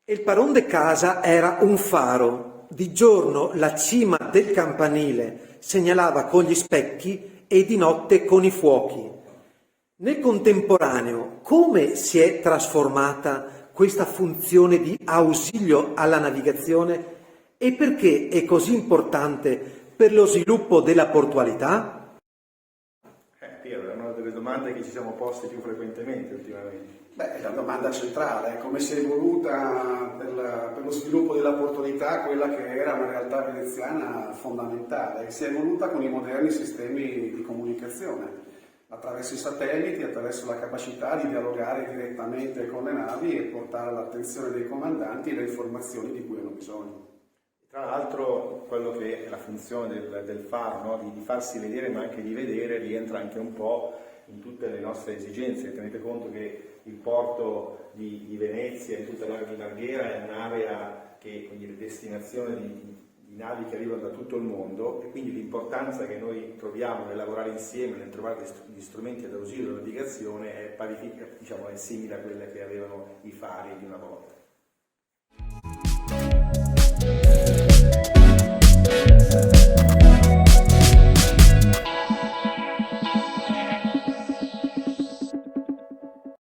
E il Paron de Casa era un faro. Di giorno la cima del campanile segnalava con gli specchi e di notte con i fuochi. Nel contemporaneo, come si è trasformata questa funzione di ausilio alla navigazione e perché è così importante per lo sviluppo della portualità? Piero, è una delle domande che ci siamo posti più frequentemente ultimamente. Beh, è la domanda centrale, come si è evoluta per lo sviluppo della portualità quella che era una realtà veneziana fondamentale. Si è evoluta con i moderni sistemi di comunicazione, attraverso i satelliti, attraverso la capacità di dialogare direttamente con le navi e portare all'attenzione dei comandanti le informazioni di cui hanno bisogno. Tra l'altro quello che è la funzione del faro, no? di farsi vedere ma anche di vedere, rientra anche un po' in tutte le nostre esigenze. Tenete conto che il porto di Venezia e tutta l'area di Marghera è un'area che è destinazione di navi che arrivano da tutto il mondo, e quindi l'importanza che noi troviamo nel lavorare insieme, nel trovare gli strumenti ad ausilio della navigazione è diciamo, è simile a quelle che avevano i fari di una volta.